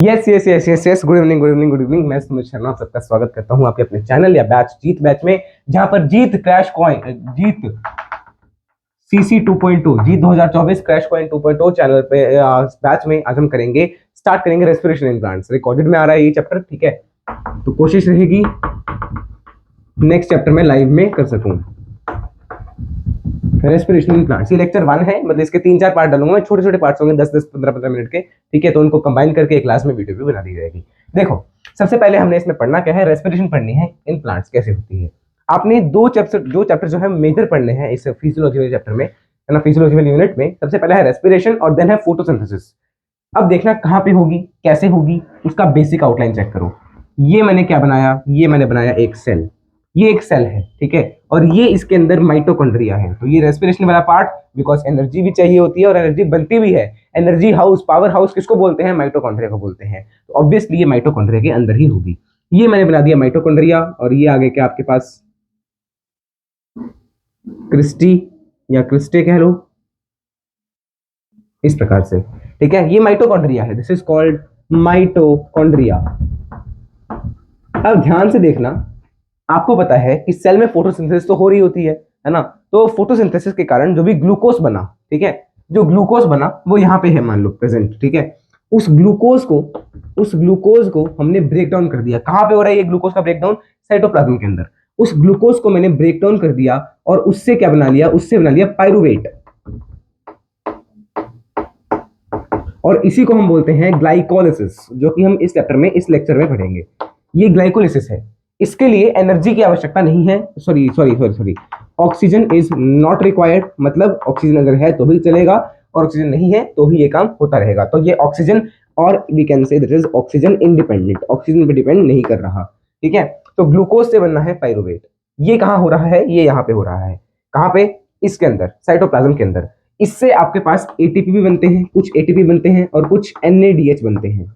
Yes yes yes yes yes, good evening good evening good evening. मैं सुमित शर्मा सबका स्वागत करता हूं आपके अपने चैनल या बैच जीत बैच में, जहां पर जीत क्रैश कॉइन जीत सीसी 2.2 जीत 2024 क्रैश कॉइन 2.0 चैनल पे बैच में आज हम स्टार्ट करेंगे रेस्पिरेशन इम्प्लांट्स। रिकॉर्डेड में आ रहा है ये चैप्टर, ठीक है। तो कोशिश रहेगी नेक्स्ट चैप्टर में लाइव में कर सकूं। रेस्पिरेशन इम्प्लांट्स, ये लेक्चर 1 है, मतलब इसके 3-4 पार्ट डालूंगा मैं, छोटे छोटे पार्ट्स होंगे 10-10 15-15 मिनट के, ठीक है। तो उनको कंबाइन करके एक क्लास में वीडियो भी बना दी जाएगी। देखो, सबसे पहले हमने इसमें पढ़ना क्या है, रेस्पिरेशन पढ़नी है, इम्प्लांट्स कैसे होती है। आपने दो चैप्टर जो है मेजर पढ़ने हैं इस फिजियोलॉजी वाले चैप्टर में, है ना, फिजियोलॉजी वाली यूनिट में। सबसे पहले है रेस्पिरेशन और देन है फोटोसिंथेसिस। अब देखना कहाँ पे होगी, कैसे होगी, उसका बेसिक आउटलाइन चेक करो। ये मैंने क्या बनाया, ये मैंने बनाया एक सेल, ये एक सेल है, ठीक है। और ये इसके अंदर माइटोकॉन्ड्रिया है। तो ये रेस्पिरेशन वाला पार्ट, बिकॉज एनर्जी भी चाहिए होती है और एनर्जी बनती भी है। एनर्जी हाउस, पावर हाउस किसको बोलते हैं, माइटोकॉन्ड्रिया को बोलते हैं। तो ऑब्वियसली ये माइटोकॉन्ड्रिया के अंदर ही होगी। ये मैंने बना दिया माइटोकॉन्ड्रिया, और ये आगे क्या आपके पास क्रिस्टी या क्रिस्टे कह लो, इस प्रकार से, ठीक है। ये माइटोकॉन्ड्रिया है, दिस इज कॉल्ड माइटोकॉन्ड्रिया। अब ध्यान से देखना, आपको पता है कि सेल में फोटोसिंथेसिस तो हो रही होती है ना। तो फोटोसिंथेसिस के कारण जो भी ग्लूकोज बना, ठीक है, जो ग्लूकोज बना वो यहाँ पे है मान लो प्रेजेंट, ठीक है। उस ग्लूकोज को हमने ब्रेक डाउन कर दिया। कहाँ पे हो रहा है ये ग्लूकोज का ब्रेक डाउन, साइटोप्लाज्म के अंदर। उस ग्लूकोज को मैंने ब्रेक डाउन कर दिया और उससे क्या बना लिया, उससे बना लिया पायरुवेट, और इसी को हम बोलते हैं ग्लाइकोलिसिस, जो कि हम इस चैप्टर में, इस लेक्चर में पढ़ेंगे। ये ग्लाइकोलिसिस है। इसके लिए एनर्जी की आवश्यकता नहीं है, sorry, oxygen is not required, मतलब ऑक्सीजन अगर है तो भी चलेगा और ऑक्सीजन नहीं है तो भी ये काम होता रहेगा। तो ये ऑक्सीजन, और we can say that is oxygen independent, oxygen पे डिपेंड नहीं कर रहा, ठीक है। तो ग्लूकोज से बनना है पायरुवेट। ये कहाँ हो रहा है, ये यहाँ पे हो रहा है। कहाँ पे, इसके अंदर, साइटोप्लाज्म के अंदर। इससे आपके पास एटीपी भी बनते हैं, कुछ एटीपी बनते हैं और कुछ एनएडीएच बनते हैं,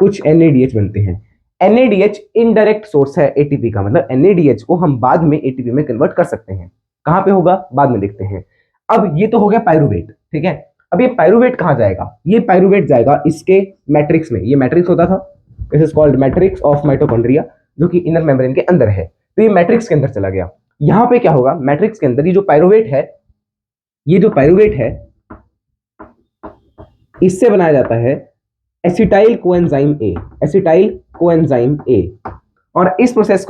कुछ एनएडीएच बनते हैं। एनएडीएच इनडायरेक्ट सोर्स है एटीपी का, मतलब एनएडीएच को हम बाद में एटीपी में कन्वर्ट कर सकते हैं। कहां पे होगा, बाद में देखते हैं। अब ये तो हो गया पायरुवेट, ठीक है। अब ये पायरुवेट कहां जाएगा, ये पायरुवेट जाएगा इसके मैट्रिक्स में। ये मैट्रिक्स होता था, this is called matrix of mitochondria, जो कि इनर मेम्ब्रेन के अंदर है। तो ये मैट्रिक्स के अंदर चला गया। यहां पे क्या होगा, मैट्रिक्स के अंदर ये जो पायरुवेट है, ये जो पायरुवेट है, इससे बनाया जाता है acetyl coenzyme A, acetyl coenzyme A. और इस प्रोसेस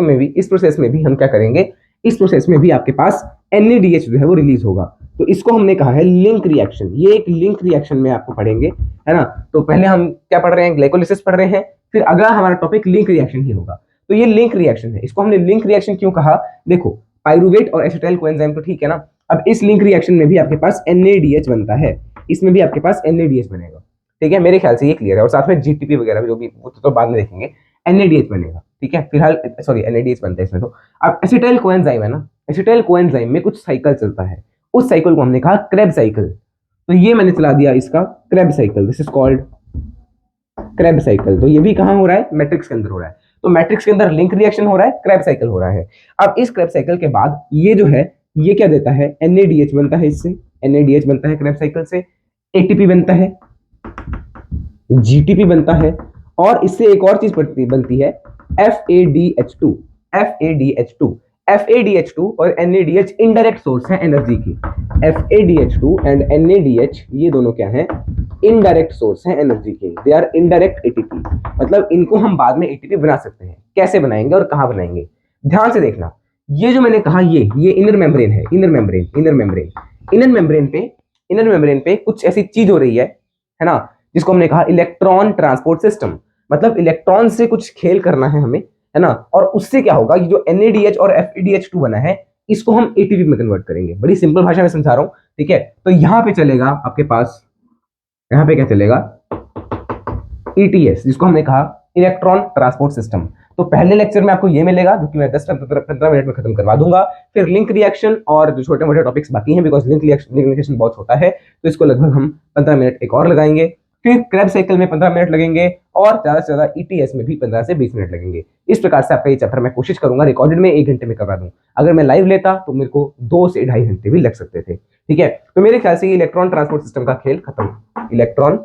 में भी हम क्या करेंगे, इस प्रोसेस में भी आपके पास NADH जो है वो रिलीज होगा। तो इसको हमने कहा है लिंक रिएक्शन। ये एक लिंक रिएक्शन में आपको पढ़ेंगे, है ना। तो पहले हम क्या पढ़ रहे हैं, ग्लाइकोलिसिस पढ़ रहे हैं, फिर अगला हमारा टॉपिक लिंक रिएक्शन ही होगा। तो ये लिंक रिएक्शन है। इसको हमने लिंक रिएक्शन क्यों कहा, देखो, पायरुवेट और एसिटाइल कोएंजाइम तो ठीक है ना। अब इस लिंक रिएक्शन में भी आपके पास NADH बनता है, इसमें भी आपके पास NADH बनेगा, ठीक है। मेरे ख्याल से ये क्लियर है। और साथ में जीटीपी वगैरह जो भी, वो तो बाद में देखेंगे। NADH बनेगा, ठीक है। फिलहाल सॉरी, NADH बनता है इसमें। तो अब एसिटाइल कोएंजाइम है ना, एसिटाइल कोएंजाइम में कुछ साइकिल चलता है, उस साइकिल को हमने कहा क्रेब्स साइकिल। तो ये मैंने चला दिया इसका Krebs cycle, this is called Krebs cycle. तो ये भी कहां हो रहा है, मैट्रिक्स के अंदर हो रहा है। तो मैट्रिक्स के अंदर लिंक रिएक्शन हो रहा है, क्रेब्स साइकिल हो रहा है। अब इस क्रेब्स साइकिल के बाद ये जो है, ये क्या देता है, NADH बनता है, इससे NADH बनता है क्रेब्स साइकिल से, ATP बनता है, GTP बनता है, और इससे एक और चीज बनती है FADH2, FADH2। FADH2 और NADH इनडायरेक्ट सोर्स है एनर्जी की। FADH2 एंड NADH ये दोनों क्या हैं, इनडायरेक्ट सोर्स है एनर्जी के। दे आर इनडायरेक्ट ATP, मतलब इनको हम बाद में ATP बना सकते हैं। कैसे बनाएंगे और कहां बनाएंगे, ध्यान से देखना। ये जो मैंने कहा, ये इनर मेम्ब्रेन है, इनर मेम्ब्रेन पे कुछ ऐसी चीज हो रही है ना, जिसको हमने कहा इलेक्ट्रॉन ट्रांसपोर्ट सिस्टम। मतलब इलेक्ट्रॉन से कुछ खेल करना है हमें, है ना। और उससे क्या होगा, ये जो NADH और FADH2 बना है, इसको हम ATP में कन्वर्ट करेंगे। बड़ी सिंपल भाषा में समझा रहा हूं, ठीक है। तो यहां पे चलेगा आपके पास, यहां पे क्या चलेगा, ETS, जिसको हमने कहा इलेक्ट्रॉन ट्रांसपोर्ट सिस्टम। तो पहले लेक्चर में आपको ये मिलेगा, जो कि मैं 10-15 मिनट में खत्म करवा दूंगा। फिर लिंक रिएक्शन और जो छोटे मोटे टॉपिक्स बाकी हैं, बिकॉज लिंक रिएक्शन बहुत छोटा है, तो इसको लगभग हम 15 मिनट एक और लगाएंगे। फिर क्रेब साइकिल में 15 मिनट लगेंगे, और ज्यादा से ज्यादा ETS में भी 15 से 20 मिनट लगेंगे। इस प्रकार से आपका ये चैप्टर मैं कोशिश करूंगा रिकॉर्डेड में 1 घंटे में करवा दूं। अगर मैं लाइव लेता तो मेरे को 2 से 2.5 घंटे भी लग सकते थे, ठीक है। तो मेरे ख्याल से ये इलेक्ट्रॉन ट्रांसपोर्ट सिस्टम का खेल खत्म, इलेक्ट्रॉन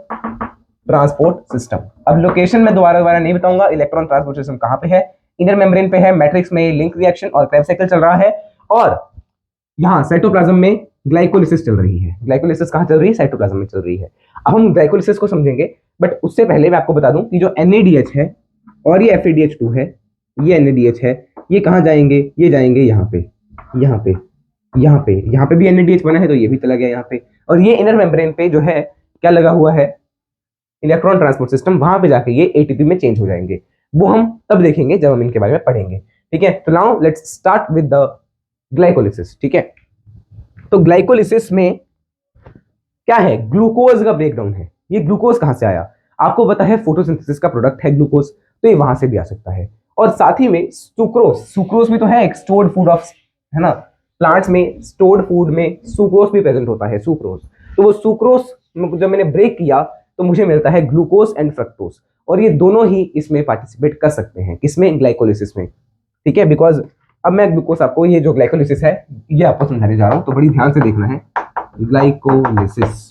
ट्रांसपोर्ट सिस्टम। अब लोकेशन में दोबारा दोबारा नहीं बताऊंगा, इलेक्ट्रॉन ट्रांसपोर्ट सिस्टम कहां पे है, इनर मेम्ब्रेन पे है, मैट्रिक्स में लिंक रिएक्शन और क्रेब्स साइकिल चल रहा है, और यहाँ साइटोप्लाज्म में ग्लाइकोलिसिस चल रही है। ग्लाइकोलिसिस कहाँ चल रही है, साइटोप्लाज्म में चल रही है। अब हम ग्लाइकोलिसिस को समझेंगे, बट उससे पहले मैं आपको बता दूं कि जो NADH है और ये FADH2 है, ये NADH है, ये कहाँ जाएंगे, ये जाएंगे यहाँ पे, यहाँ पे, यहाँ पे, यहाँ पे भी NADH बना है तो ये भी चला गया यहाँ पे, और ये इनर मेम्ब्रेन पे जो है क्या लगा हुआ है, इलेक्ट्रॉन ट्रांसपोर्ट सिस्टम, वहां पे जाके ये ATP में चेंज हो जाएंगे। वो हम तब देखेंगे जब हम इनके बारे में पढ़ेंगे, ठीक है। तो now let's start with the glycolysis, ठीक है। तो ग्लाइकोलिसिस में क्या है, ग्लूकोज का ब्रेकडाउन है। ये ग्लूकोज कहां से आया, आपको पता है फोटोसिंथेसिस का प्रोडक्ट है ग्लूकोज, तो ये वहां से भी आ सकता है। और साथ ही में सुक्रोज, सुक्रोज भी तो है एक स्टोर्ड फूड ऑफ, है ना, प्लांट्स में स्टोर्ड फूड में सुक्रोज भी प्रेजेंट होता है, सुक्रोज। तो वो सुक्रोज जब मैंने ब्रेक किया तो मुझे मिलता है ग्लूकोज एंड फ्रक्टोज, और ये दोनों ही इसमें पार्टिसिपेट कर सकते हैं, किसमें, ग्लाइकोलिसिस में, ठीक है। बिकॉज अब मैं ग्लूकोज आपको, ये जो ग्लाइकोलिसिस है ये आपको समझाने जा रहा हूं, तो बड़ी ध्यान से देखना है। ग्लाइकोलिसिस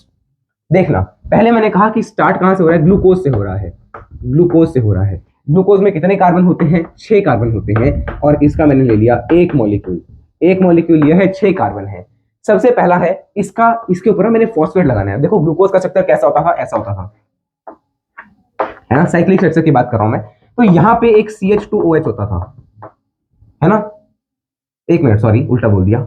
देखना, पहले मैंने कहा कि स्टार्ट कहां से हो रहा है, ग्लूकोज से हो रहा है, ग्लूकोज से हो रहा है। ग्लूकोज में कितने कार्बन होते हैं, 6 कार्बन होते हैं, और इसका मैंने ले लिया एक मॉलिक्यूल, एक मॉलिक्यूल लिया है, 6 कार्बन है। सबसे पहला है इसका, इसके ऊपर मैंने फॉस्फेट लगाना है। देखो ग्लूकोज का स्ट्रक्चर कैसा होता था, ऐसा होता था, है ना, साइक्लिक स्ट्रक्चर की बात कर रहा हूं मैं। तो यहाँ पे एक CH2OH होता था, है ना, एक मिनट सॉरी उल्टा बोल दिया,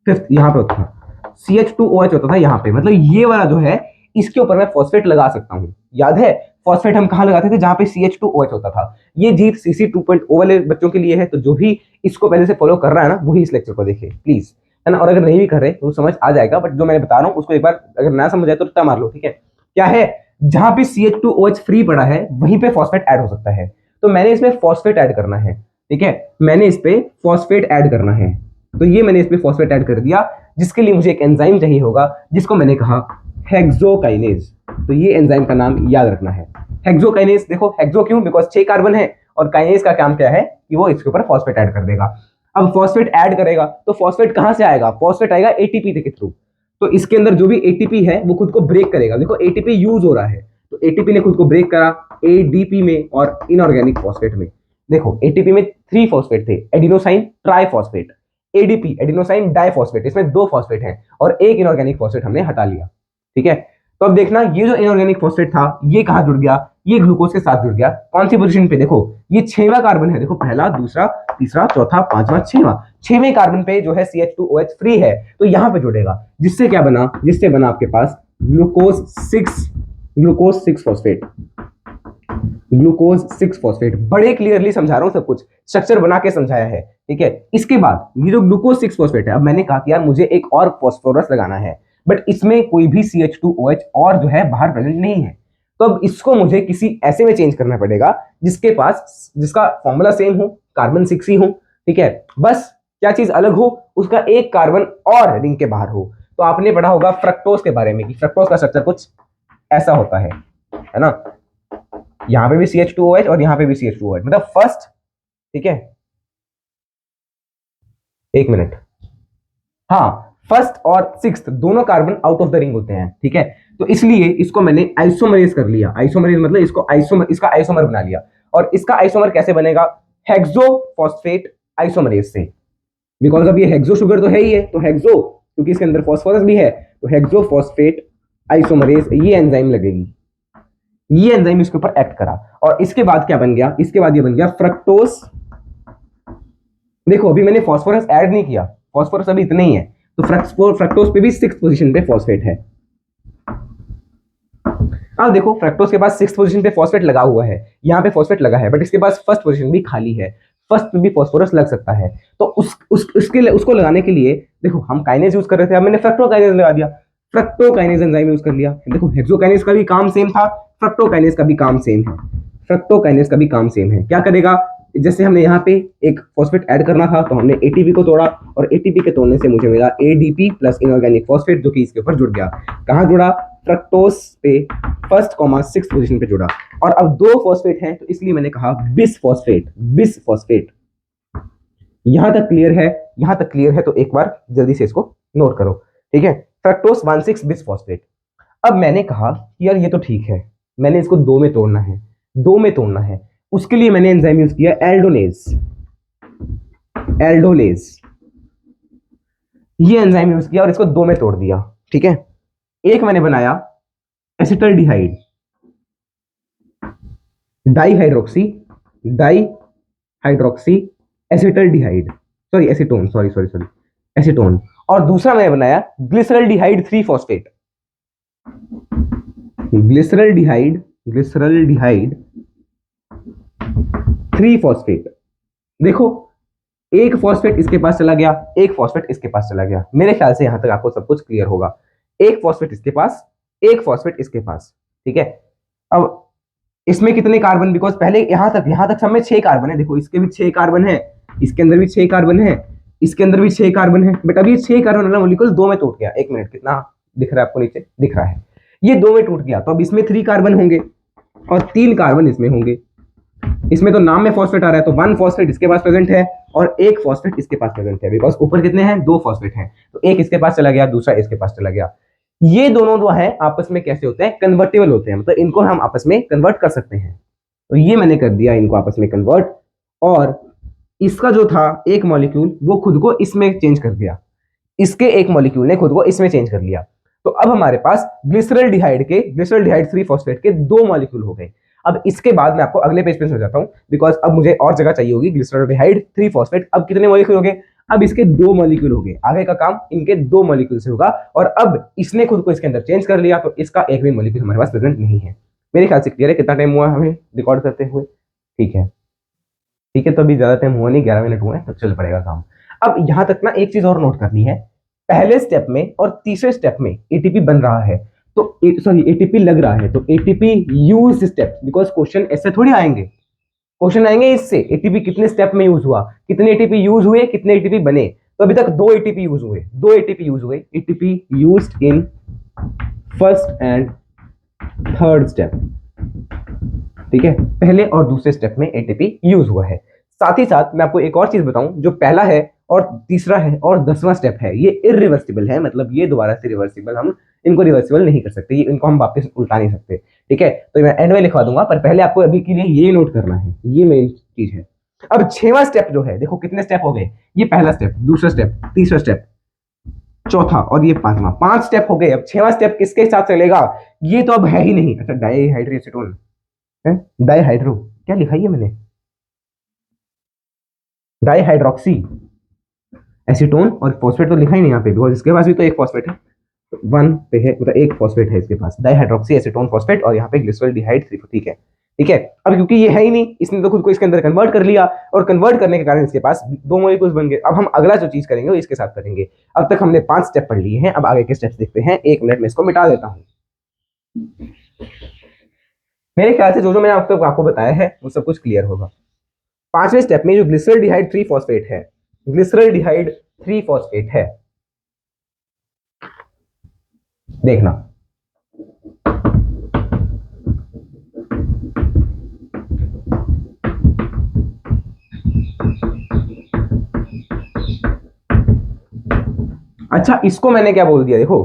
फिर यहाँ पे होता था CH2OH होता था यहाँ पे, मतलब ये वाला जो है इसके ऊपर मैं फॉस्फेट लगा सकता हूँ। याद है फॉस्फेट हम कहाँ लगाते थे, जहाँ पे CH2OH होता था। ये जीत CC2.0 वाले बच्चों के लिए है, तो जो भी इसको पहले से फॉलो कर रहा है ना वही इस लेक्चर को देखे प्लीज, है ना। और अगर नहीं भी कर रहे तो समझ आ जाएगा, बट जो मैं बता रहा हूँ उसको एक बार अगर ना समझ आए तो रट्टा मार लो, ठीक है। क्या है, जहां पे CH2OH फ्री पड़ा है वहीं पे फॉस्फेट ऐड हो सकता है, तो मैंने इसमें फॉस्फेट ऐड करना है, ठीक है। मैंने इस पे फॉस्फेट ऐड करना है, तो ये मैंने इस पे फॉस्फेट ऐड कर दिया, जिसके लिए मुझे एक एंजाइम चाहिए होगा, जिसको मैंने कहा हेक्सोकाइनेज। तो ये एंजाइम का नाम याद रखना है, हेक्सोकाइनेज। देखो हेक्सो क्यों, बिकॉज 6 कार्बन है, और काइनेज का काम क्या है कि वो इसके ऊपर फॉस्फेट ऐड कर देगा। अब फॉस्फेट ऐड करेगा तो फॉस्फेट कहां से आएगा, फॉस्फेट आएगा ATP के थ्रू। तो इसके अंदर जो भी ATP है वो खुद को ब्रेक करेगा। देखो ATP यूज हो रहा है, तो ATP ने खुद को ब्रेक करा ADP में और इनऑर्गेनिक फॉस्फेट में। देखो ATP में 3 फॉस्फेट थे, adenosine triphosphate, ADP adenosine diphosphate, इसमें 2 फॉस्फेट हैं और एक इनऑर्गेनिक फॉस्फेट हमने हटा लिया, ठीक है। तो अब देखना ये जो इनऑर्गेनिक फॉस्फेट था ये कहां जुड़ गया, ये ग्लूकोज के साथ जुड़ गया। कौन सी पोजीशन पे, देखो ये 6वां कार्बन है, देखो पहला, दूसरा, तीसरा, चौथा, पांचवा, 6वें कार्बन पे जो है CH2OH फ्री है, तो यहां पे जुड़ेगा, जिससे क्या बना, जिससे बना आपके पास ग्लूकोज 6 फॉस्फेट, ग्लूकोज 6 फॉस्फेट। बड़े क्लियरली समझा रहा हूं, सब कुछ स्ट्रक्चर बना के समझाया है, ठीक है। इसके बाद ये जो ग्लूकोज 6 फॉस्फेट है, अब मैंने कहा कि यार मुझे एक और फॉस्फोरस लगाना है, बट इसमें कोई भी CH2OH और जो है बाहर प्रेजेंट नहीं है, तो अब इसको मुझे किसी ऐसे में चेंज करना पड़ेगा जिसके पास, जिसका फॉर्मूला सेम हो, कार्बन 6 ही हो, ठीक है। बस क्या चीज अलग हो, उसका एक कार्बन और रिंग के बाहर हो। तो आपने पढ़ा होगा फ्रक्टोज के बारे में कि फ्रक्टोज का स्ट्रक्चर कुछ ऐसा होता है ना, यहां पे भी CH2OH और यहां पे भी CH2OH, मतलब फर्स्ट, ठीक है, एक मिनट, हाँ, फर्स्ट और सिक्स्थ दोनों carbon out of the ring होते हैं, ठीक है। तो इसलिए इसको मैंने आइसोमरेज कर लिया, आइसोमरेज मतलब इसको आइसोमर, इसका आइसोमर बना लिया। और इसका आइसोमर कैसे बनेगा, हेक्सोफॉस्फेट आइसोमरेज से, बिकॉज अब ये हेक्सो शुगर तो है ही है, तो हेक्सो क्योंकि इसके अंदर फॉस्फोरस भी है, तो हेक्सोफॉस्फेट आइसोमरेज ये एंजाइम लगेगी, ये एंजाइम इसके ऊपर एक्ट करा, और इसके बाद क्या बन गया, इसके बाद ये बन गया फ्रक्टोज। देखो अभी मैंने फॉस्फोरस ऐड नहीं किया, फॉस्फोरस अभी इतना ही है, तो फ्रक्टोज पे भी 6th पोजीशन पे फॉस्फेट है। अब देखो फ्रक्टोज के पास 6th पोजीशन पे फॉस्फेट लगा हुआ है, यहाँ पे फॉस्फेट लगा है, बट इसके पास फर्स्ट पोजीशन भी खाली है, फर्स्ट पे भी फॉस्फोरस लग सकता है। तो उसके लिए, उसको लगाने के लिए देखो हम काइनेज यूज कर रहे थे, अब मैंने फ्रक्टोकाइनेज लगा दिया, फ्रक्टोकाइनेज एंजाइम यूज कर लिया। देखो हेक्सोकाइनेज का भी काम सेम था, फ्रक्टोकाइनेज का भी काम सेम है, फ्रक्टोकाइनेज का भी काम सेम है। क्या करेगा, जैसे हमने यहाँ पे एक फॉस्फेट ऐड करना था तो हमने ATP को तोड़ा, और ATP के तोड़ने से मुझे मिला ADP प्लस इनऑर्गेनिक फॉस्फेट, जो कि इसके ऊपर जुड़ गया। कहाँ जुड़ा, फ्रक्टोज पे 1st, 6th पोजीशन पे जुड़ा। और अब 2 फॉस्फेट हैं, तो इसलिए मैंने कहा बिस फॉस्फेट। यहां तक क्लियर है, यहां तक क्लियर है, तो एक बार जल्दी से इसको नोट करो, ठीक है। Fructose 1,6 bis phosphate. अब मैंने कहा यार ये तो ठीक है, मैंने इसको दो में तोड़ना है, दो में तोड़ना है। उसके लिए मैंने एंजाइम यूज किया एल्डोलेज, एल्डोलेज, ये एंजाइम यूज किया और इसको दो में तोड़ दिया। ठीक है, एक मैंने बनाया acetaldehyde, dihydroxy, dihydroxy acetaldehyde, sorry acetone, sorry sorry sorry acetone. और दूसरा मैंने बनाया glyceraldehyde 3 phosphate, glyceraldehyde, glyceraldehyde 3 phosphate. देखो एक फॉस्फेट इसके पास चला गया, एक फॉस्फेट इसके पास चला गया। मेरे ख्याल से यहां तक आपको सब कुछ क्लियर होगा। एक फॉस्फेट इसके पास, एक फॉस्फेट इसके पास। ठीक है, अब इसमें कितने कार्बन, बिकॉज पहले यहां तक सब में 6 कार्बन है। देखो इसके भी 6 कार्बन है, इसके अंदर भी 6 कार्बन है, इसके अंदर भी 6 कार्बन है। बट अभी 6 कार्बन वाला मॉलिक्यूल दो में टूट गया। एक मिनट, कितना दिख रहा है आपको, नीचे दिख रहा है, ये दो में टूट गया। तो अब इसमें 3 कार्बन होंगे और 3 कार्बन इसमें होंगे। इसमें तो नाम में फॉस्फेट आ रहा है, तो 1 फॉस्फेट इसके पास प्रेजेंट है और एक फॉस्फेट इसके पास प्रेजेंट है, बिकॉज ऊपर कितने हैं, 2 फॉस्फेट हैं। तो एक इसके पास चला गया, दूसरा इसके पास चला गया। ये दोनों जो है आपस में कैसे होते हैं, कन्वर्टेबल होते हैं, मतलब इनको हम आपस में कन्वर्ट कर सकते हैं। तो ये मैंने कर दिया इनको आपस में कन्वर्ट, और इसका जो था एक मॉलिक्यूल वो खुद को इसमें चेंज कर दिया, इसके एक मॉलिक्यूल ने खुद को इसमें चेंज कर लिया। तो अब हमारे पास ग्लिसरल्डिहाइड 3 फॉस्फेट के 2 मॉलिक्यूल हो गए। अब इसके बाद मैं आपको अगले पेज पे हो जाता हूं, बिकॉज अब मुझे और जगह चाहिए होगी। ग्लिसरल्डिहाइड 3 फॉस्फेट, अब कितने मॉलिक्यूल हो गए, अब इसके 2 मॉलिक्यूल हो गए। आगे का काम इनके 2 मॉलिक्यूल से होगा, और अब इसने खुद को इसके अंदर चेंज कर लिया, तो इसका एक भी मॉलिक्यूल हमारे पास प्रेजेंट नहीं है। मेरे ख्याल से क्लियर है। कितना टाइम हुआ हमें रिकॉर्ड करते हुए, ठीक है ठीक है, तो अभी ज्यादा टाइम हुआ नहीं, 11 मिनट हुए, तो चल पड़ेगा काम। अब यहां तक ना एक चीज और नोट करनी है, पहले स्टेप में और तीसरे स्टेप में एटीपी बन रहा है, तो सॉरी एटीपी लग रहा है, तो ATP use step, because question ऐसे थोड़ी आएंगे, क्वेश्चन आएंगे इससे एटीपी कितने स्टेप में यूज हुआ, कितने एटीपी यूज हुए, कितने एटीपी बने। तो अभी तक 2 एटीपी यूज हुए, 2 एटीपी यूज हुए, ATP used in first and third step. ठीक है, पहले और दूसरे स्टेप में एटीपी यूज हुआ है। साथ ही साथ मैं आपको एक और चीज बताऊं, जो पहला है और तीसरा है और 10वां स्टेप है, ये इरिवर्सिबल है, मतलब ये दोबारा से रिवर्सिबल, हम इनको रिवर्सिबल नहीं कर सकते, इनको हम वापस उल्टा नहीं सकते। ठीक है, तो मैं एंड में लिखवा दूंगा, पर पहले आपको अभी के लिए ये नोट करना है, ये मेन चीज है। अब 6वां स्टेप जो है, देखो कितने स्टेप हो गए, ये पहला स्टेप, दूसरा स्टेप, तीसरा स्टेप, चौथा और ये 5वां, 5 स्टेप हो गए। अब 6वां स्टेप किसके साथ चलेगा, ये तो अब है ही नहीं। अच्छा, डाईहाइड्रोएसीटोन है, डाईहाइड्रो क्या लिखा है मैंने, डाईहाइड्रोक्सी एसीटोन, और फॉस्फेट तो लिखा ही नहीं यहाँ पे, बिकॉज इसके पास भी तो एक फॉस्फेट है, 1 पे है, मतलब एक फॉस्फेट है इसके पास, डाईहाइड्रोक्सी एसीटोन फॉस्फेट, और यहाँ पे ग्लिसरल्डिहाइड 3। ठीक है ठीक है। अब क्योंकि ये है ही नहीं, इसने तो खुद को इसके अंदर कन्वर्ट कर लिया, और कन्वर्ट करने के कारण इसके पास 2 मॉलिक्यूल्स बन गए। अब हम अगला जो चीज करेंगे वो इसके साथ करेंगे। अब तक हमने 5 स्टेप पढ़ लिए हैं, अब आगे के स्टेप्स देखते हैं। 1 मिनट में इसको मिटा देता हूँ। मेरे ख्याल से जो जो मैंने आपको बताया है वो सब कुछ क्लियर होगा। 5वें स्टेप में जो ग्लिसरल्डिहाइड 3 फॉस्फेट है, ग्लिसरल्डिहाइड 3 फॉस्फेट है, देखना अच्छा, इसको मैंने क्या बोल दिया, देखो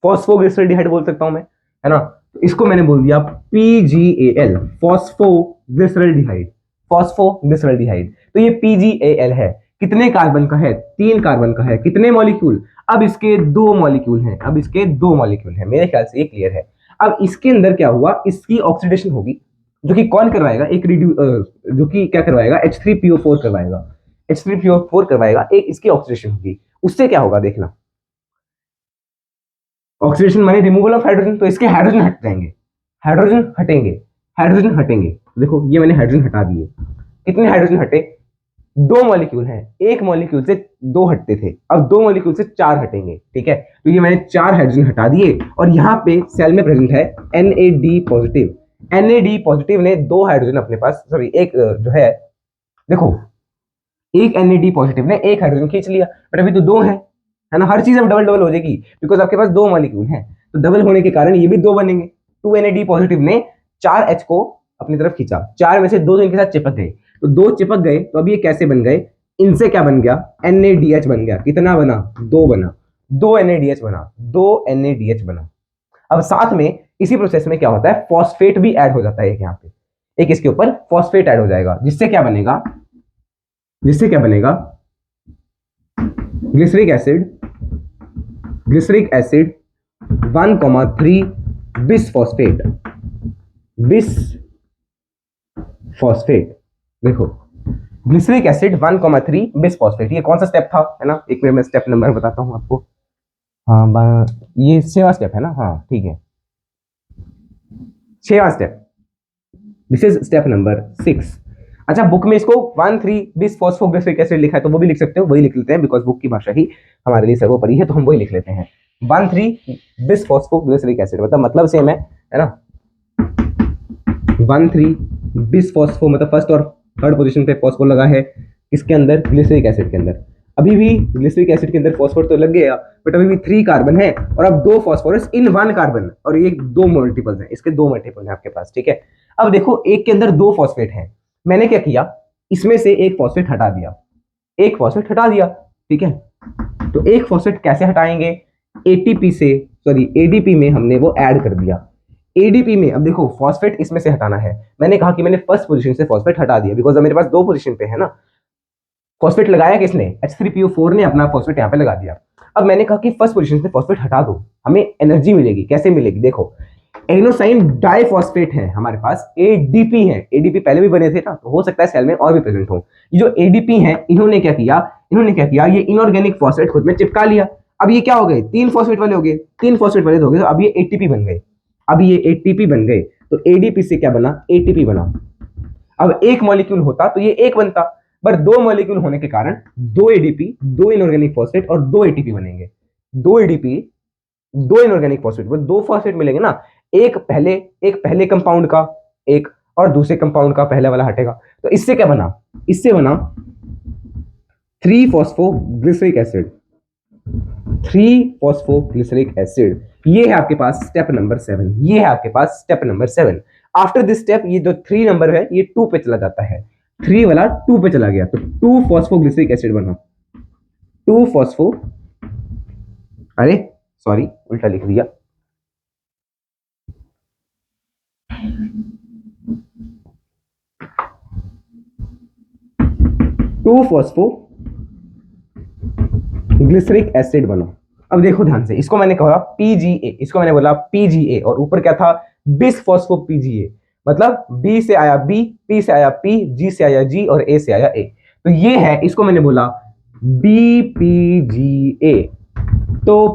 फॉस्फोग्लिसरल्डिहाइड बोल सकता हूं मैं, है ना। तो इसको मैंने बोल दिया PGAL, फॉस्फोग्लिसरल्डिहाइड, फॉस्फोग्लिसरल्डिहाइड। तो ये PGAL है, कितने कार्बन का है, 3 कार्बन का है, कितने मॉलिक्यूल, अब इसके 2 मॉलिक्यूल हैं, अब इसके 2 मॉलिक्यूल हैं। मेरे ख्याल से ये क्लियर है। अब इसके अंदर क्या हुआ, इसकी ऑक्सीडेशन होगी, जो कि कौन करवाएगा, एक जो कि क्या करवाएगा, H3PO4 करवाएगा, H3PO4 करवाएगा, एक इसकी ऑक्सीडेशन होगी। उससे क्या होगा देखना, ऑक्सीडेशन माने रिमूवल ऑफ हाइड्रोजन, तो इसके हाइड्रोजन हट जाएंगे, हाइड्रोजन हटेंगे, हाइड्रोजन हटेंगे। देखो ये मैंने हाइड्रोजन हटा दिए, कितने हाइड्रोजन हटे, 2 मॉलिक्यूल हैं, एक मॉलिक्यूल से 2 हटते थे, अब 2 मॉलिक्यूल से 4 हटेंगे। ठीक है, तो ये मैंने 4 हाइड्रोजन हटा दिए, और यहाँ पे सेल में प्रेजेंट है NAD पॉजिटिव। NAD पॉजिटिव ने 2 हाइड्रोजन अपने पास, सॉरी एक जो है, देखो एक NAD पॉजिटिव ने 1 हाइड्रोजन खींच लिया, बट अभी तो 2 है ना, हर चीज अब डबल डबल हो जाएगी, बिकॉज आपके पास 2 मॉलिक्यूल हैं, तो डबल होने के कारण ये भी 2 बनेंगे। 2 NAD पॉजिटिव ने 4 H को अपनी तरफ खींचा, 4 में से 2 तो इनके साथ चिपक गए, तो 2 चिपक गए, तो अब ये कैसे बन गए, इनसे क्या बन गया, NADH बन गया। कितना बना, 2 बना, 2 NADH बना, 2 NADH बना। अब साथ में इसी प्रोसेस में क्या होता है, फॉस्फेट भी ऐड हो जाता है एक यहाँ पे, एक इसके ऊपर फॉस्फेट ऐड हो जाएगा, जिससे क्या बनेगा, ग्लिसरिक एसिड 1,3 बिसफॉस्फेट। देखो ग्लिसरिक एसिड 1,3 बिसफॉस्फेट, ये कौन सा स्टेप था, है ना, एक मिनट में स्टेप नंबर बताता हूं आपको। हाँ ये 6वां स्टेप है ना, हाँ ठीक है 6वां step, this is step number 6। अच्छा बुक में इसको 1,3 बिसफॉस्फोग्लिसरिक एसिड लिखा है, तो वो भी लिख सकते हो, वही लिख लेते हैं, बिकॉज बुक की भाषा ही हमारे लिए सर्वोपरि है, तो हम वही लिख लेते हैं 1,3 बिसफॉस्फोग्लिसरिक एसिड, मतलब सेम है ना। 1,3 बिसफॉस्फो मतलब फर्स्ट और थर्ड पोजीशन पे फॉस्फो लगा है, इसके अंदर ग्लिसरिक एसिड के अंदर, अभी भी ग्लिसरिक एसिड के अंदर फॉस्फोर तो लग गया, बट अभी भी 3 कार्बन है, और अब 2 फॉस्फोरस इन 1 कार्बन, और ये 2 मल्टीपल्स हैं, इसके 2 मल्टीपल हैं आपके पास, ठीक है। अब देखो एक के अंदर 2 फॉस्फेट हैं, मैंने क्या किया, इसमें से एक फॉस्फेट हटा दिया, ठीक है। तो एक फॉस्फेट कैसे हटाएंगे, एटीपी से, सॉरी एडीपी में हमने वो ऐड कर दिया। एडीपी में अब देखो फॉस्फेट इसमें से हटाना है, मैंने कहा कि मैंने फर्स्ट पोजीशन से फॉस्फेट हटा दिया, बिकॉज अब मेरे पास 2 पोजीशन पे है ना। फॉस्फेट लगाया किसने, H3PO4 ने अपना फॉस्फेट यहाँ पे लगा दिया। अब मैंने कहा कि फर्स्ट पोजीशन से फॉस्फेट हटा दो, हमें एनर्जी मिलेगी, कैसे मिलेगी, देखो एडिनोसाइन डाइफॉस्फेट है हमारे पास, एडीपी है, एडीपी पहले भी बने थे ना, तो हो सकता है सेल में और भी प्रेजेंट हो। ये जो एडीपी है इन्होंने क्या किया, ये इनऑर्गेनिक फॉस्फेट खुद में चिपका लिया। अब ये क्या हो गए, 3 फॉस्फेट वाले हो गए, तो अब ये एटीपी बन गए, तो एडीपी से क्या बना, एटीपी बना। अब एक मॉलिक्यूल होता तो ये एक बनता, पर 2 मॉलिक्यूल होने के कारण 2 एडीपी, 2 इनऑर्गेनिक फॉस्फेट और 2 एटीपी बनेंगे, 2 एडीपी 2 इनऑर्गेनिक फॉस्फेट, वो 2 फॉस्फेट मिलेंगे ना, एक पहले कंपाउंड का, एक और दूसरे कंपाउंड का पहले वाला हटेगा, तो इससे क्या बना, 3-फॉस्फोग्लिसरिक एसिड, 3-फॉस्फोग्लिसरिक एसिड। ये है आपके पास step number 7, after this step ये जो 3 नंबर है ये 2 पे चला जाता है, 3 वाला 2 पे चला गया, तो 2-फॉस्फोग्लिसरिक एसिड बना, 2-फॉस्फो, अरे सॉरी उल्टा लिख दिया, ग्लिसरिक एसिड बना। अब देखो ध्यान से, इसको मैंने कहा पीजीए, इसको मैंने बोला पीजीए, और ऊपर क्या था, बिसफॉस्फो पीजीए, मतलब बी से आया बी, पी से आया पी, जी से आया जी, और ए से आया ए, तो ये है, इसको मैंने बोला बीपीजीए। तो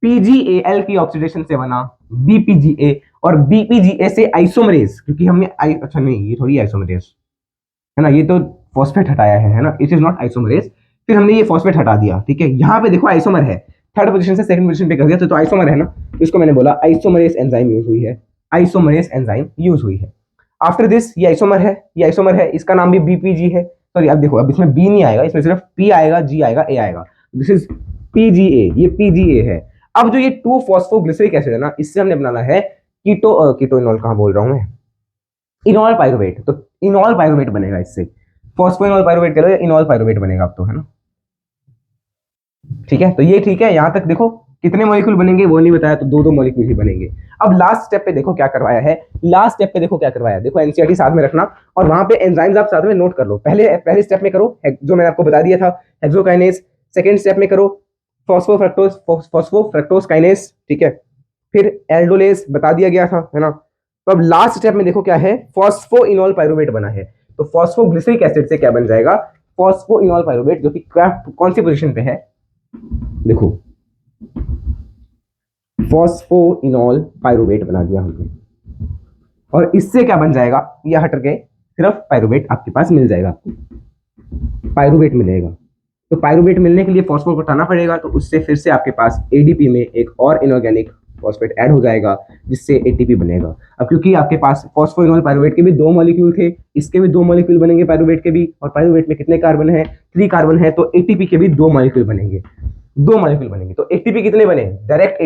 पीजीएल की ऑक्सीडेशन से बना बीपीजीए, और बीपीजीए से आइसोमरेज, क्योंकि हमने अच्छा नहीं, ये थोड़ी आइसोमरेज है ना, ये तो फॉस्फेट हटाया है ना, इट इज नॉट आइसोमरेज, फिर हमने ये फॉस्फेट हटा दिया, ठीक है। यहाँ पे देखो आइसोमर है, थर्ड पोजीशन से सेकंड पोजीशन पे कर दिया, तो आइसोमर है ना, तो इसको मैंने बोला आइसोमरेज एंजाइम यूज हुई है, आफ्टर दिस ये आइसोमर है, इसका नाम भी बीपीजी है, सॉरी अब देखो, अब इसमें बी नहीं आएगा, इसमें सिर्फ पी आएगा, जी आएगा, ए आएगा, दिस इज पीजीए, ये पीजीए है। अब जो ये 2-फॉस्फोग्लिसरिक एसिड है ना, इससे हमने बनाना है कीटोइनॉल, कहां बोल रहा हूं मैं, इनॉल पायरुवेट, तो इनॉल पायरुवेट बनेगा इससे, फॉस्फोइनॉल पायरुवेट कह लो या इनॉल पायरुवेट बनेगा अब तो, है ना, ठीक है। तो ये ठीक है, यहां तक देखो कितने मॉलिक्यूल बनेंगे वो नहीं बताया, तो 2-2 मॉलिक्यूल ही बनेंगे। अब लास्ट स्टेप पे देखो क्या करवाया है, देखो एनसीईआरटी साथ में रखना, और वहां पे एंजाइम्स आप साथ में नोट कर लो, पहले स्टेप में करो जो मैंने आपको बता दिया था हेक्सोकाइनेज, सेकंड स्टेप में करो फॉस्फोफ्रक्टोज काइनेज, ठीक है, फिर एल्डोलेज बता दिया गया था, है ना। तो अब लास्ट स्टेप में देखो क्या है, फॉस्फोइनॉल पायरुवेट बना है, तो फॉस्फोग्लिसरिक एसिड से क्या बन जाएगा, फॉस्फोइनॉल पायरुवेट, जो कि कौन सी पोजीशन पे है, देखो फॉस्फोइनॉल पायरुवेट बना दिया हमने, और इससे क्या बन जाएगा, यह हट गए, सिर्फ पायरुवेट आपके पास मिल जाएगा, पायरुवेट मिलेगा। तो पायरुवेट मिलने के लिए फॉस्फो को हटाना पड़ेगा, तो उससे फिर से आपके पास एडीपी में एक और इनऑर्गेनिक फॉस्फेट ऐड हो जाएगा, जिससे एटीपी बनेगा। अब क्योंकि आपके पास फॉस्फोइनॉल पायरुवेट के भी 2 मॉलिक्यूल थे, इसके भी 2 मॉलिक्यूल बनेंगे पायरुवेट के भी, और पायरुवेट में कितने कार्बन है, 3 कार्बन है, तो एटीपी के भी 2 मॉलिक्यूल बनेंगे, तो एटीपी कितने बने, डायरेक्ट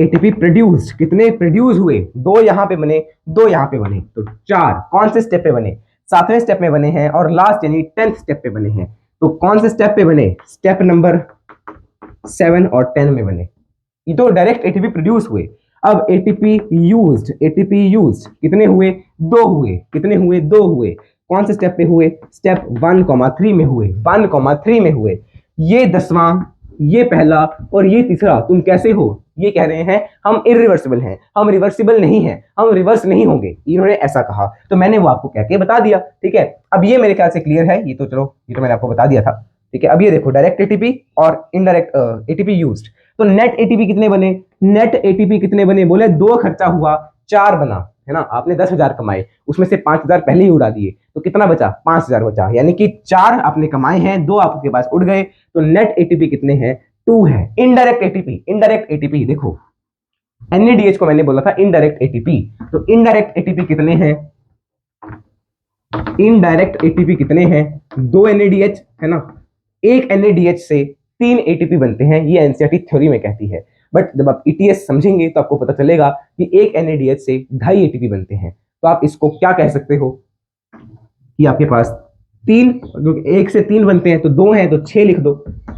एटीपी प्रोड्यूस्ड, कितने प्रोड्यूस हुए, 2 यहां पे बने, 2 यहां पे बने, तो 4 कौन से स्टेप पे बने, 7वें स्टेप में बने हैं, और लास्ट यानी 10th स्टेप पे बने हैं। तो कौन से स्टेप पे बने, स्टेप नंबर 7 और 10 में बने, ये तो डायरेक्ट एटीपी प्रोड्यूस हुए। अब एटीपी यूज्ड कितने हुए? 2 हुए। कितने हुए? 2 हुए। कौन से स्टेप पे हुए? स्टेप 1,3 में हुए। 1,3 में हुए। ये 10वां, ये पहला और ये तीसरा तुम कैसे हो? ये कह रहे हैं हम इरिवर्सिबल हैं, हम रिवर्सिबल नहीं हैं, हम रिवर्स नहीं होंगे, इन्होंने ऐसा कहा। तो मैंने वो आपको कह के बता दिया। ठीक है, अब ये मेरे ख्याल से क्लियर है। ये तो चलो, ये तो मैंने आपको बता दिया था। ठीक है, अब ये देखो डायरेक्ट एटीपी और इनडायरेक्ट एटीपी यूज्ड। तो नेट एटीपी कितने बने? नेट एटीपी कितने बने? बोले 2 खर्चा हुआ, 4 बना, है ना। आपने 10,000 कमाए, उसमें से 5,000 पहले ही उड़ा दिए, तो कितना बचा? 5,000 बचा। यानी कि 4 आपने कमाए हैं, 2 आपके पास उड़ गए। तो नेट एटीपी कितने हैं? 2 है। इनडायरेक्ट एटीपी देखो, एनएडीएच को मैंने बोला था इनडायरेक्ट एटीपी, तो इनडायरेक्ट एटीपी कितने हैं? इनडायरेक्ट एटीपी कितने हैं? 2 एनएडीएच, है ना। एक एनएडीएच से 3 एटीपी बनते हैं, ये एनसीईआरटी थ्योरी में कहती है। बट जब आप ईटीएस समझेंगे तो आपको पता चलेगा कि एक एनएडीएच से 2.5 एटीपी बनते हैं। तो आप इसको क्या कह सकते हो कि आपके पास 3, क्योंकि 1 से 3 बनते हैं तो 2 है तो 6 लिख दो,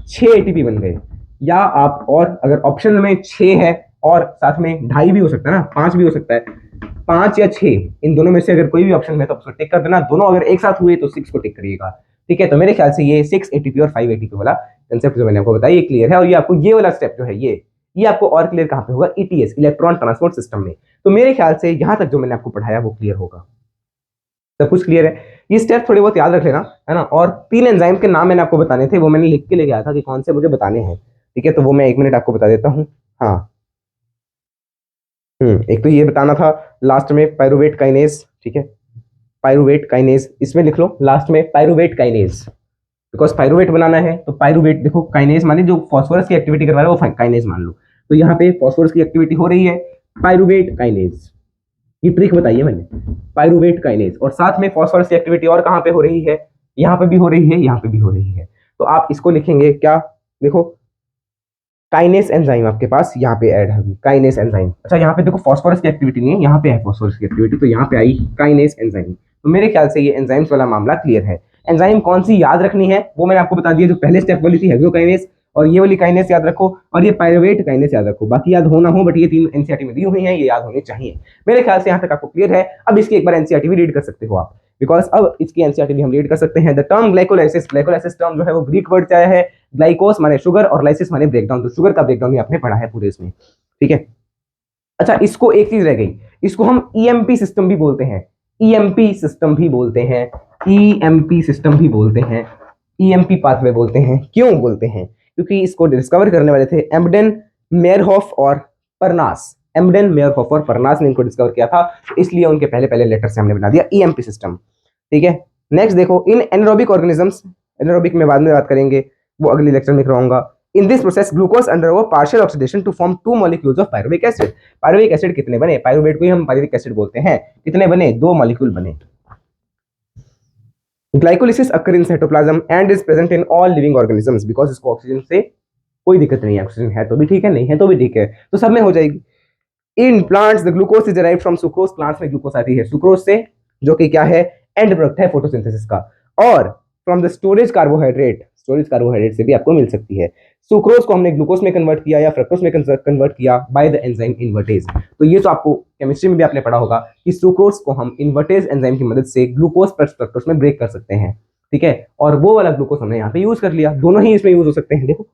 6 एटीपी बन गए। या आप, और अगर ऑप्शन में 6 है और साथ में 2.5 भी हो सकता है ना, 5 भी हो सकता है, 5 या 6 इन दोनों में से अगर कोई भी ऑप्शन में तो उसको टिक कर देना। दोनों अगर एक साथ हुए तो 6 को टिक करिएगा। ठीक है, तो मेरे ख्याल से ये 6 एटीपी और 5 एटीपी वाला कंसेप्ट जो मैंने आपको बताया ये क्लियर है। और ये आपको ये वाला स्टेप जो है ये आपको और क्लियर कहां पे होगा? ईटीएस, इलेक्ट्रॉन ट्रांसपोर्ट सिस्टम में। तो मेरे ख्याल से यहां तक जो मैंने आपको पढ़ाया वो क्लियर होगा, सब कुछ क्लियर है। ये स्टेप थोड़े बहुत याद रख लेना, है ना। और 3 एंजाइम के नाम मैंने आपको बताने थे, वो मैंने लिख के ले गया था कि कौन से मुझे बताने हैं। ठीक है, तो वो मैं 1 मिनट आपको बता देता हूँ। हाँ, एक तो ये बताना था लास्ट में पायरुवेट काइनेज। ठीक है, पायरुवेट काइनेज इसमें लिख लो लास्ट में, पायरुवेट काइनेज, बिकॉज पायरुवेट बनाना है। तो पायरुवेट देखो, काइनेज माने जो फॉस्फोरस की एक्टिविटी करवा रहा है वो काइनेज मान लो। तो यहाँ पे फॉस्फोरस की एक्टिविटी हो रही है, पायरुवेट काइनेज। ये ट्रिक बताइए मैंने, पायरुवेट काइनेज। और साथ में फॉस्फोरस की एक्टिविटी और कहाँ पे हो रही है? यहाँ पे भी हो रही है, यहाँ पे भी हो रही है। तो आप इसको लिखेंगे क्या? देखो, काइनेस एंजाइम आपके पास यहाँ पे ऐड होगी, काइनेस एंजाइम। अच्छा, यहाँ पे देखो फॉस्फोरस की एक्टिविटी नहीं है, यहाँ पे है फॉस्फोरस की एक्टिविटी, तो यहाँ पे आई काइनेस एंजाइम। तो मेरे ख्याल से ये एंजाइम्स वाला मामला क्लियर है। एंजाइम कौन सी याद रखनी है वो मैंने आपको बता दिया। जो पहले स्टेप वाली थी हेक्सोकाइनेस, और ये वाली काइनेस याद रखो, और ये पायरुवेट काइनेस याद रखो। बाकी याद हो ना हो, बट ये 3 एनसीईआरटी में दी हुई है, ये याद होने चाहिए। मेरे ख्याल से यहाँ तक आपको क्लियर है। अब इसकी एक बार एनसीईआरटी भी रीड कर सकते हो आप, बिकॉज अब इसकी एनसीईआरटी भी हम रीड कर सकते हैं। The term glycolysis, glycolysis term जो है वो ग्रीक वर्ड से आया है। ग्लाइकोस माने शुगर और लाइसिस माने ब्रेकडाउन, तो शुगर का ब्रेकडाउन भी आपने पढ़ा है पूरे इसमें। ठीक है, अच्छा इसको एक चीज रह गई, इसको हम ईएमपी सिस्टम भी बोलते हैं, ईएमपी सिस्टम भी बोलते हैं, ईएमपी सिस्टम भी बोलते हैं, ईएमपी पाथवे बोलते हैं। क्यों बोलते हैं? क्योंकि इसको डिस्कवर करने वाले थे एम्बडेन, मेयरहोफ और परनास। एम्बडेन, मेयरहोफ और परनास ने इनको डिस्कवर किया था, इसलिए उनके पहले पहले लेटर से हमने बना दिया ईएमपी सिस्टम। ठीक है, नेक्स्ट देखो, इन एनारोबिक ऑर्गेनिजम्स, एनारोबिक में बाद में बात करेंगे, वो अगले लेक्चर में कराऊंगा। In this process, glucose undergo partial oxidation to form 2 molecules of pyruvic acid. Pyruvic acid कितने बने? पायरुवेट को ही हम पायरुविक एसिड बोलते हैं। कितने बने? 2 मॉलिक्यूल बने। Glycolysis occur in cytoplasm and is present in all living organisms because इसको ऑक्सीजन से कोई दिक्कत नहीं है, ऑक्सीजन है तो भी ठीक है, नहीं है तो भी ठीक है, तो सब में हो जाएगी। In plants, the glucose is derived from sucrose. Plants में ग्लूकोज आती है सुक्रोज से, जो कि क्या है? एंड प्रोडक्ट है फोटोसिंथेसिस का। और from the storage carbohydrate, storage carbohydrate से भी आपको मिल सकती है। सुक्रोज को हमने ग्लूकोज में कन्वर्ट किया या फ्रक्टोज में कन्वर्ट किया बाय द एंजाइम इन्वर्टेज। तो ये तो आपको केमिस्ट्री में भी आपने पढ़ा होगा कि सुक्रोज को हम इन्वर्टेज एंजाइम की मदद से ग्लूकोज प्लस फ्रक्टोज में ब्रेक कर सकते हैं। ठीक है, और वो वाला ग्लूकोज हमने यहाँ पे यूज कर लिया, दोनों ही इसमें यूज हो सकते हैं। देखो,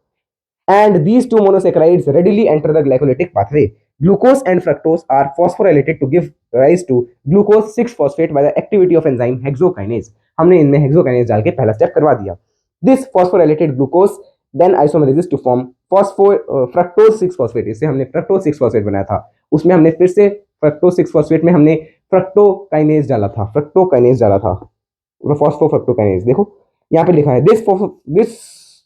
and these 2 monosaccharides readily enter the glycolytic pathway. Glucose and fructose are phosphorylated to give rise to glucose 6-phosphate by the activity of enzyme hexokinase. हमने इनमें हेक्सोकाइनेज डाल के पहला स्टेप करवा दिया। This phosphorylated glucose then isomerizes to form fructose 6-phosphate. इससे हमने fructose 6-phosphate बनाया था, उसमें हमने फिर से fructose 6-phosphate में हमने fructokinase डाला था, फॉस्फोफ्रक्टोकाइनेज। देखो यहाँ पे लिखा है this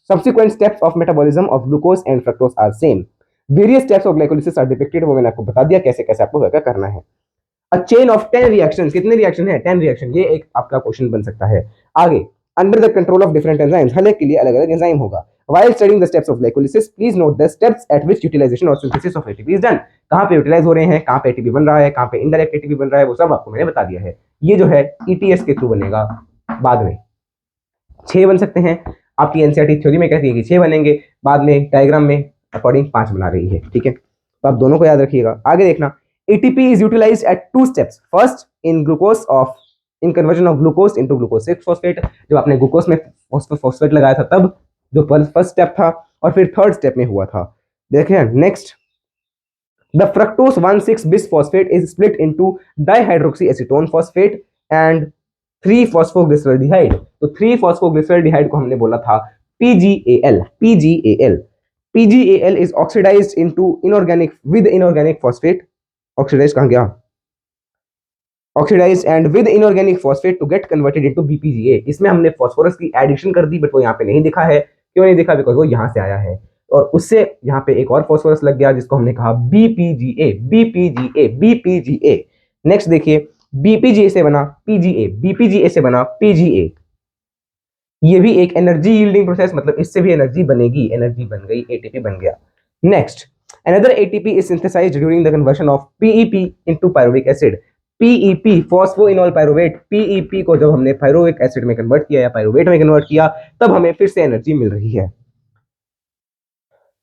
subsequent steps of metabolism of glucose and fructose are same. Various steps of glycolysis are depicted, वो मैंने आपको बता दिया कैसे कैसे आपको क्या करना है। A chain of 10 reactions, कितने रिएक्शन है? 10 रिएक्शन, ये एक आपका क्वेश्चन बन सकता है। आगे, under the control of different enzymes, हर एक के लिए अलग अलग एंजाइम होगा। While studying the steps of glycolysis, please note the steps at which utilization or synthesis of ATP is done. कहाँ पे यूटिलाइज हो रहे हैं, कहाँ पे ATP बन रहा है, कहाँ पे इनडायरेक्ट ATP बन रहा है, वो सब आपको मैंने बता दिया है। ये जो है ETS के थ्रू बनेगा बाद में। 6 बन सकते हैं, आपकी एनसीईआरटी थ्योरी में कहती है कि 6 बनेंगे, बाद में डायग्राम में अकॉर्डिंग 5 बना रही है। ठीक है, तो आप दोनों को याद रखिएगा। आगे देखना, ATP is utilized at 2 steps. First in glucose of in conversion of glucose into glucose 6 phosphate, जब आपने ग्लूकोज में फॉस्फेट लगाया था तब जो फर्स्ट स्टेप था, और फिर थर्ड स्टेप में हुआ था। देखिए next, the fructose 1,6 bis phosphate is split into dihydroxy acetone phosphate and 3 फॉस्फोग्लिसरॉल्डिहाइड। तो 3 फॉस्फोग्लिसरॉल्डिहाइड को हमने बोला था PGAL। PGAL is oxidized into inorganic with inorganic phosphate, oxidized कहाँ गया, oxidized and with inorganic phosphate to get converted into BPGA। इसमें हमने phosphorus की एडिशन कर दी, बट वो यहाँ पे नहीं दिखा है। क्यों नहीं दिखा? बिकॉज वो यहाँ से आया है, और उससे यहाँ पे एक और फास्फोरस लग गया जिसको हमने कहा BPGA। नेक्स्ट देखिए, BPGA से बना PGA, BPGA से बना PGA। ये भी एक एनर्जी यील्डिंग प्रोसेस, मतलब इससे भी एनर्जी बनेगी, एनर्जी बन गई, एटीपी बन गया। Next, another ATP is synthesized during the conversion of PEP into pyruvic acid। PEP phosphoenol pyruvate, PEP को जब हमने पायरुविक एसिड में कन्वर्ट किया या पायरुवेट में कन्वर्ट किया, तब हमें फिर से एनर्जी मिल रही है।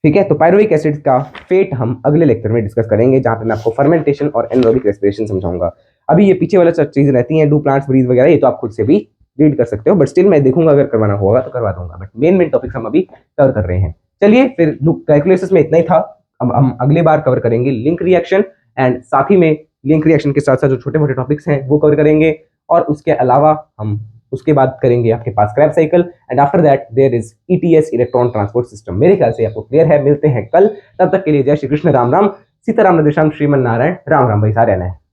ठीक है, तो पायरुविक एसिड का फेट हम अगले लेक्चर में डिस्कस करेंगे, जहां पे मैं आपको फर्मेंटेशन और एनारोबिक रेस्पिरेशन समझाऊंगा। अभी ये पीछे वाला सब चीज रहती हैं, डू प्लांट्स ब्रीथ वगैरह, ये तो आप खुद से भी रीड कर सकते हो, बट स्टिल मैं देखूंगा, अगर करवाना होगा तो करवा दूंगा, बट मेन टॉपिक्स हम अभी कवर कर रहे हैं। चलिए फिर कैलकुलस में इतना ही था। अब हम अगले बार कवर करेंगे लिंक रिएक्शन, एंड साथ ही में लिंक रिएक्शन के साथ साथ जो छोटे मोटे टॉपिक्स हैं वो कवर करेंगे, और उसके अलावा हम उसके बाद करेंगे आपके पास Krebs cycle, and after that there is ETS electron transport system. मेरे ख्याल से आपको क्लियर है। मिलते हैं कल, तब तक के लिए जय श्री कृष्ण, राम राम, सीताराम, नरेशाम, श्रीमन नारायण, राम राम भाई सारे।